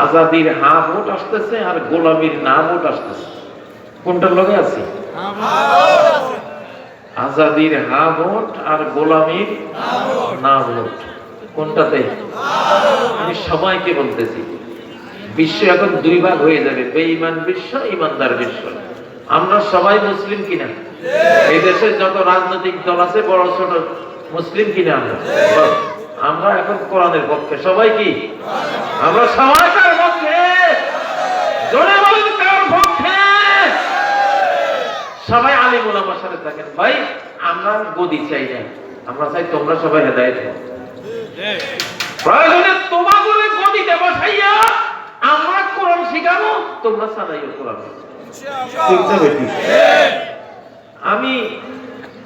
আজাদির হা vote আসতেছে আর গোলামির না vote আসতেছে। কোনটার লগে আছি? আজাদির হা ভোট আর গোলামির না ভোট। কোনটাতে? আমি সবাইকে বলতেছি, বিশ্ব এখন দুই ভাগ হয়ে যাবে, বেঈমান বিশ্ব, ইমানদার বিশ্ব। আমরা সবাই মুসলিম কিনা? এই দেশের যত রাজনৈতিক দল আছে বড় ছোট মুসলিম কিনা? আমরা এখন কোরআনের পক্ষে। সবাই কি? আমরা সবাই কার পক্ষে? জোরে বলেন কার পক্ষে? সবাই আলিম ওলামার সাথে থাকেন। ভাই আমরা গদি চাই না, আমরা চাই তোমরা সবাই হেদায়েত হও। প্রয়োজনে তোমাদের গদিতে বসাইয়া আমরা কোরআন শিখাবো, তোমরা সানাইও কোরআন। আমি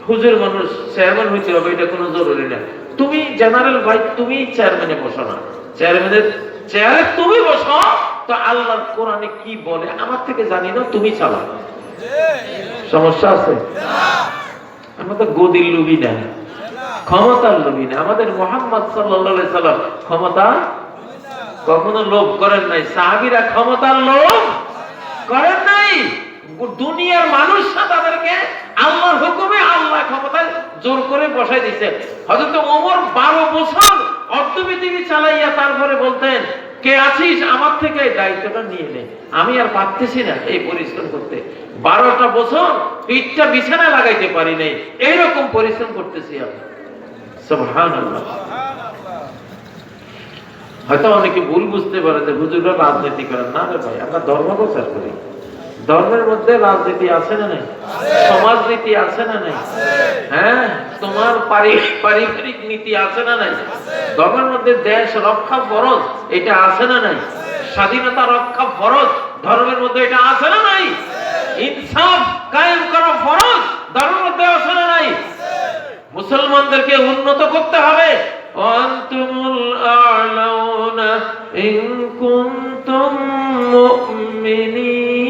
হুজুর মানুষ, চেয়ারম্যান হইতে হবে এটা কোনো জরুরি না। তুমি জেনারেল ভাই, তুমি চেয়ারম্যানে বসো না, চেয়ারম্যানের চেয়ারে তুমি বসো। তো আল্লাহর কোরআনে কি বলে আমার থেকে জানি না, তুমি চালাও। সমস্যা আছে? আমরা তো গদির লোভী না, ক্ষমতার লোভী না। আমাদের মুহাম্মদ সাল্লাল্লাহু আলাইহি সাল্লাম ক্ষমতা কখনো লোভ করেন নাই। সাহাবীরা ক্ষমতার লোভ করেন নাই। দুনিয়ার মানুষরা তাদেরকে আল্লাহর হুকুমে আল্লাহ ক্ষমতায় জোর করে বসাই দিয়েছে। হযরত ওমর 12 বছর অর্ধ পৃথিবী চালাইয়া তারপরে বলতেন, কে আছিস আমার থেকে এই দায়িত্বটা নিয়ে নে, আমি আর পারতেছি না এই পরিশ্রম করতে। 12টা বছর পিঠটা বিছানায় লাগাইতে পারি নাই, এইরকম পরিশ্রম করতেছি আমি। সুবহানাল্লাহ। হয়তো অনেকে ভুল বুঝতে পারে যে হুজুররা রাজনীতি করেন। না রে ভাই, আমরা ধর্ম প্রচার করি। ধর্মের মধ্যে রাজনীতি আছে না নাই? সমাজনীতি আছে না নাই? হ্যাঁ, তোমার পারিবারিক নীতি আছে না নাই? ধর্মের মধ্যে দেশ রক্ষা ফরজ, এটা আছে না নাই? স্বাধীনতা রক্ষা ফরজ, ধর্মের মধ্যে এটা আছে না নাই? ইনসাফ কায়েম করা ফরজ, ধর্মের মধ্যে আছে না নাই? মুসলমানদেরকে উন্নত করতে হবে। আনতুমুল আ'লাউনা ইন কুনতুম মুমিনিন,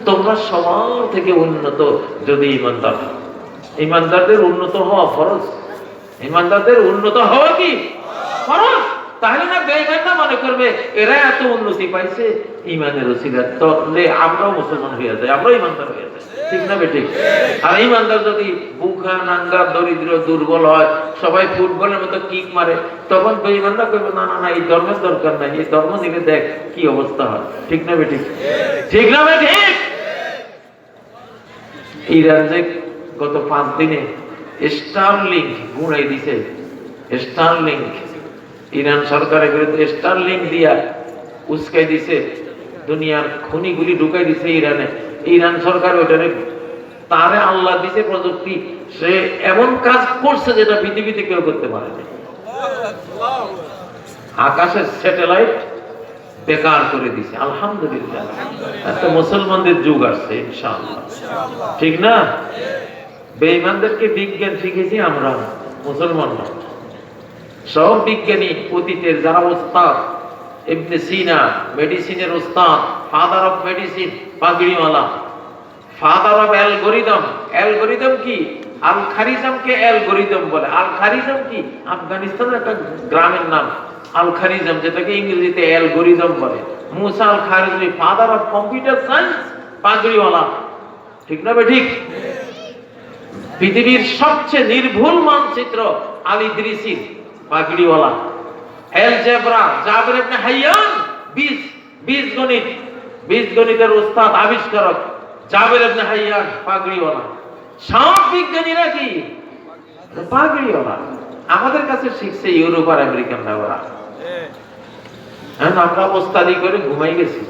তোমরা সবার থেকে উন্নত যদি ঈমানদার। ঈমানদারদের উন্নত হওয়া ফরজ। ঈমানদারদের উন্নত হওয়া কি ফরজ? তাহলে না বেঈমানরা মনে করবে এরা এত উন্নতি পাইছে ঈমানের ওসিলা, তাহলে আমরাও মুসলমান হয়ে যাই, আমরাও ঈমানদার হয়ে যাই। ঠিক না বেঠিক? আর ঈমানদার যদি বুকা নাঙ্গা দরিদ্র দুর্বল হয়, সবাই ফুটবলের মতো কিক মারে, তখন বেঈমানরা কইবে না না না, এই ধর্মের দরকার নাই, এই ধর্ম নিলে দেখ কি অবস্থা হয়। ঠিক না বেঠিক? ঠিক না বেঠিক? ইরান যে গত 5 দিনে স্টারলিংক গুঁড়াই দিছে, স্টারলিংক ইরান সরকারের বিরুদ্ধে স্টারলিংক দিয়া উস্কাই দিছে, দুনিয়ার খনিগুলি ঢুকাই দিছে ইরানে। ইরান সরকার ওইটারে তারে আল্লাহ দিছে প্রযুক্তি, সে এমন কাজ করছে যেটা পৃথিবীতে কেউ করতে পারে না। আকাশের স্যাটেলাইট বেকার করে দিছে। আলহামদুলিল্লাহ, একটা মুসলমানদের যুগ আসছে ইনশাআল্লাহ। ঠিক না? বেঈমানদেরকে বিজ্ঞান শিখেছি আমরা মুসলমানরা। সব বিজ্ঞানী অতীতের যারা ওস্তাদ, ইবনে সিনা মেডিসিনের ওস্তাদ, ফাদার অফ মেডিসিন, পাগড়িওয়ালা, ফাদার অফ অ্যালগরিদম। অ্যালগরিদম কি? আল খারিজমকে অ্যালগরিদম বলে। আল খারিজম কি? আফগানিস্তানের একটা গ্রামের নাম আল খারিজম, যেটাকে ইংরেজিতে অ্যালগরিদম বলে। মুসা আল খারিজমি, ফাদার অফ কম্পিউটার সায়েন্স, পাগড়িওয়ালা। ঠিক না বেঠিক? পৃথিবীর সবচেয়ে নির্ভুল মানচিত্র আল ইদরিসি, পাগড়িওয়ালা। অ্যালজেব্রা জাবের ইবনে হাইয়ান, বীজগণিতের উস্তাদ, আবিষ্কারক জাবের ইবনে হাইয়ান, পাগড়িওয়ালা। সব বিজ্ঞানীরা কি পাগড়িওয়ালা। আমাদের কাছে শিখছে ইউরোপ আর আমেরিকানরা। ওরা আমরা ওস্তাদি করে ঘুমাই গেছি,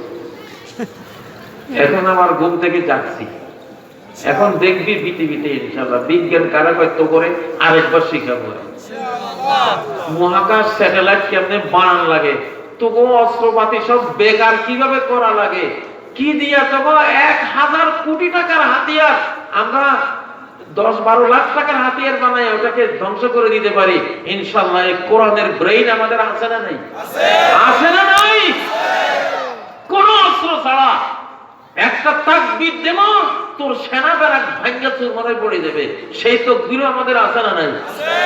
এখন আমার ঘুম থেকে জাগছি। এখন দেখবি পৃথিবীতে ইনশাআল্লাহ বিজ্ঞান কারা কয়তো করে আরেকবার শিখাবো। মহাকাশ স্যাটেলাইট কেমনে বানান লাগে, তবু অস্ত্রপাতি সব বেকার কিভাবে করা লাগে, কি দিয়া তবু 1000 কোটি টাকার হাতিয়ার আমরা 10-12 লাখ টাকার হাতিয়ার বানাই ওটাকে ধ্বংস করে দিতে পারি ইনশাআল্লাহ। এই কোরআনের ব্রেইন আমাদের আছে না নাই? আছে না নাই? কোন অস্ত্র ছাড়া একটা তাকবীর দেব, তোর সেনা ব্যারাক ভাঙ্গা চুরমারে পড়ে যাবে। সেই তাকবীরও আমাদের আছে না নাই?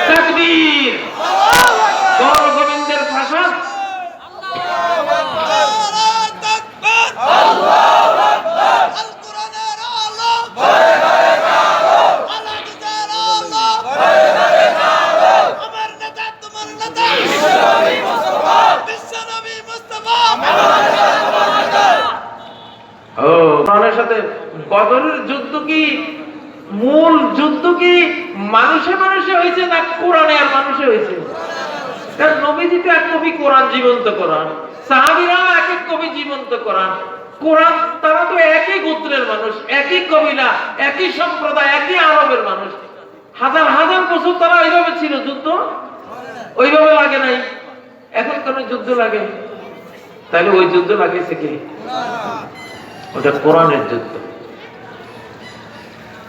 তাকবীর, আল্লাহু আকবার, গোবিন্দের ভাষা। বদরের যুদ্ধ কি মূল যুদ্ধ কি মানুষে মানুষে হয়েছে না কোরআনে আর মানুষে হয়েছে? কারণ নবীজি তো এক কবি কোরআন, জীবন্ত কোরআন, সাহাবীরাও এক এক কবি জীবন্ত কোরআন। কোরআন তারা তো একই গোত্রের মানুষ, একই কবিলা, একই সম্প্রদায়, একই আরবের মানুষ। হাজার হাজার বছর তারা ওইভাবে ছিল, যুদ্ধ ওইভাবে লাগে নাই। এখন কেন যুদ্ধ লাগে? তাহলে ওই যুদ্ধ লাগেছে কি? ওটা কোরআনের যুদ্ধ,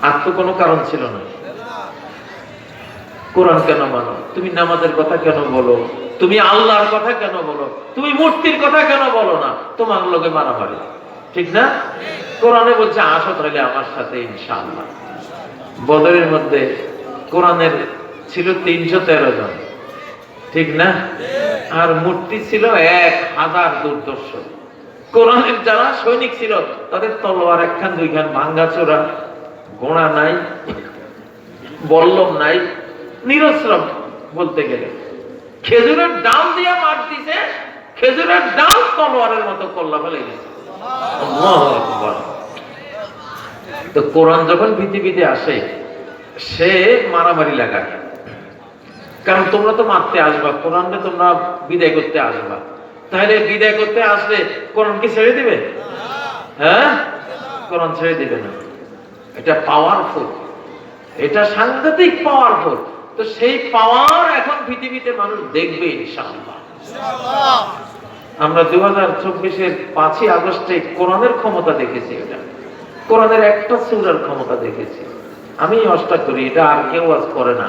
আর তো কোনো কারণ ছিল না। কোরআন কেন মানো? তুমি নামাজের কথা কেন বলো? তুমি আল্লাহর কথা কেন বলো? তুমি মূর্তির কথা কেন বলো না? তোমার লোকে মারামারি, ঠিক না? কোরআনে বলছে আসো তাহলে আমার সাথে ইনশাআল্লাহ। বদরের মধ্যে কোরআনের ছিল 313 জন, ঠিক না? আর মূর্তি ছিল 1000 দুর্দর্শ। কোরআনের যারা সৈনিক ছিল তাদের তলোয়ার একখান দুইখান, ভাঙ্গাচোরা, গোড়া নাই, বল্লম নাই, নিরস্ত্র বলতে গেলে। খেজুরের ডাল দিয়ে মার দিছে, খেজুরের ডাল তলোয়ারের মতো কল্লা ফেলে গেছে। তো কোরআন যখন পৃথিবীতে আসে সে মারামারি লাগায়, কারণ তোমরা তো মারতে আসবা, কোরআনকে তোমরা বিদায় করতে আসবা। তাহলে বিদায় করতে আসলে কোরআন কি ছেড়ে দিবে? হ্যাঁ, কোরআন ছেড়ে দিবে না। এটা পাওয়ারফুল, এটা সাংঘাতিক পাওয়ারফুল। তো সেই পাওয়ার এখন পৃথিবীতে মানুষ দেখবে ইনশাআল্লাহ। আমরা 2024-এর 5ই আগস্টে কোরআনের ক্ষমতা দেখেছি। এটা কোরআনের একটা সূরার ক্ষমতা দেখেছি। আমি অষ্টা করি, এটা আর কেউ আজ করে না।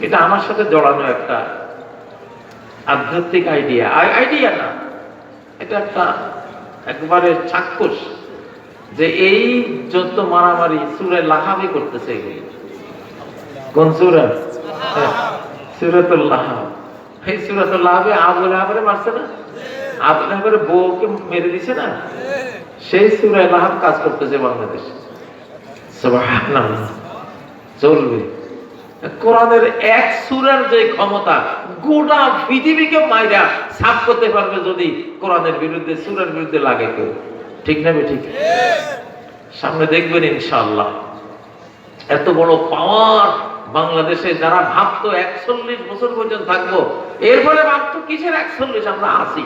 এটা আমার সাথে জড়ানো একটা আধ্যাত্মিক আইডিয়া না, এটা একটা একবারে চাক্ষুষ যে এই যত মারামারি সূরা লাহাবই করতেছে। এগুলি কোন সূরা? সূরাতুল লাহাব। এই সূরাতুল লাহাবে আবু লাহাবের মারছে না, আবু লাহাবের বউকে মেরে দিছে না, সেই সূরা লাহাব কাজ করতেছে বাংলাদেশে। সুবহানাল্লাহ। চলবে। কোরআনের এক সূরার যে ক্ষমতা গোটা পৃথিবীকে মাইরা সাফ করতে পারবে যদি কোরআনের বিরুদ্ধে, সূরার বিরুদ্ধে লাগে কেউ, ঠিক না? ঠিক। সামনে দেখবেন ইনশাআল্লাহ। এত বড় পাওয়ার বাংলাদেশে। যারা ভাবতো 41 বছর পর্যন্ত থাকবো, এরপরে ভাবতো কিসের 41, আমরা আছি,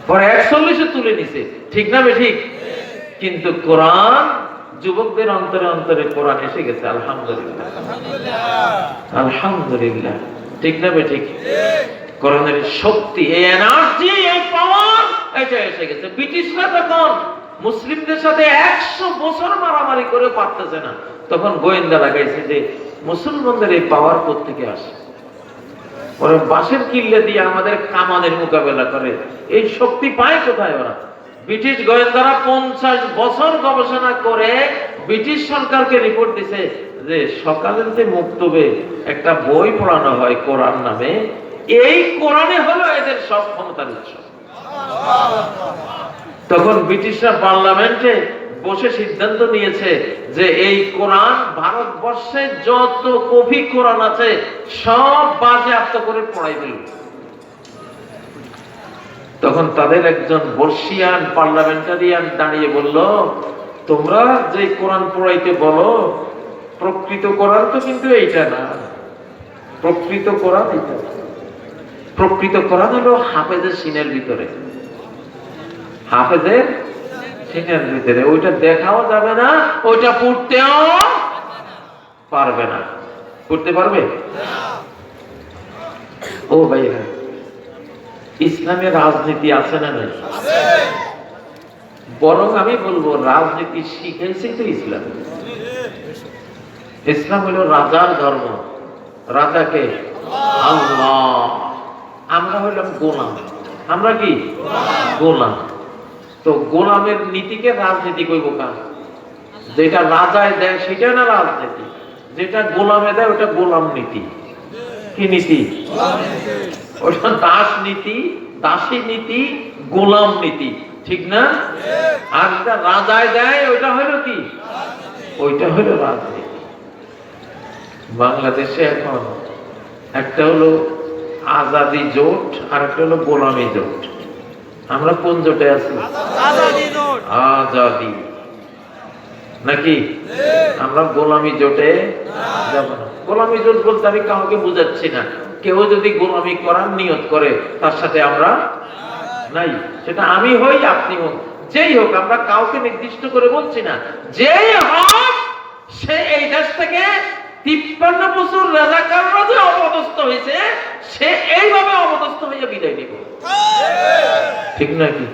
পরে 41-এ তুলে নিছে, ঠিক না? ঠিক। কিন্তু কোরআন যুবকদের অন্তরে অন্তরে কোরআন এসে গেছে, আলহামদুলিল্লাহ, আলহামদুলিল্লাহ, ঠিক না? ঠিক। কোরআনের শক্তি, এই এনার্জি, এই পাওয়ার, এটা এসে গেছে। ব্রিটিশরা তখন মুসলিমদের সাথে 100 বছর মারামারি করে পারতেছে না, তখন গোয়েন্দা লাগাইছে যে মুসলমানদের এই পাওয়ার কোত্থেকে আসে। ওরা বাঁশের কিল্লে দিয়ে আমাদের কামানের মোকাবেলা করে, এই শক্তি পায় কোথায় ওরা? ব্রিটিশ গোয়েন্দারা 50 বছর গবেষণা করে ব্রিটিশ সরকারকে রিপোর্ট দিছে যে সকালেতে মুক্তবে একটা বই পড়ানো হয় কোরআন নামে, এই কোরআনে হলো এদের সব ক্ষমতার উৎস। তখন ব্রিটিশরা পার্লামেন্টে বসে সিদ্ধান্ত নিয়েছে যে এই কোরআন, ভারতবর্ষে যত কপি কোরআন আছে সব বাজেয়াপ্ত করে পড়াই ফেলবে। তখন তাদের একজন বর্ষিয়ান পার্লামেন্টারিয়ান দাঁড়িয়ে বলল, তোমরা যে কোরআন পড়াইতে বলো, প্রকৃত কোরআন তো কিন্তু এইটা না। প্রকৃত কোরআন এইটা, প্রকৃত কোরআন হলো হাফেজের সিনের ভিতরে, হাফেজের সিনের ভিতরে। ওইটা দেখাও যাবে না, ওইটা পড়তেও পারবে না। পড়তে পারবে? ও ভাইরা, ইসলামের রাজনীতি আছে না নাই? বরং আমি বলবো রাজনীতি শিখাইছে তো ইসলাম। ইসলাম হলো রাজার ধর্ম। রাজাকে আল্লাহ, আমরা হইলাম গোলাম। আমরা কি? গোলাম। তো গোলামের নীতিকে রাজনীতি কইব কার? যেটা রাজায় দেয় সেটা না রাজনীতি, যেটা গোলামে দেয় ওটা গোলাম নীতি। কি নীতি? ওটা দাস নীতি, দাসী নীতি, গোলাম নীতি, ঠিক না? আর যেটা রাজায় দেয় ওইটা হলো কি? ওইটা হলো রাজনীতি। বাংলাদেশে এখন একটা হলো আজাদি জোট আর একটা হলো গোলামি জোট। আমরা কোন জোটে আছি? আজাদি। নাকি? আমরা গোলামি জোটে যাব না। গোলামি জোট বলতে আমি কাউকে বুঝাচ্ছি না, কেউ যদি গোলামি করার নিয়ত করে তার সাথে আমরা নাই, সেটা আমি হই আপনি হোক যেই হোক, আমরা কাউকে নির্দিষ্ট করে বলছি না। যেই হোক সে এই দেশ থেকে 53 বছর রাজাকাররা যে অপদস্থ হয়েছে, সে এইভাবে অপদস্থ হয়ে বিদায় নিব, ঠিক নাকি?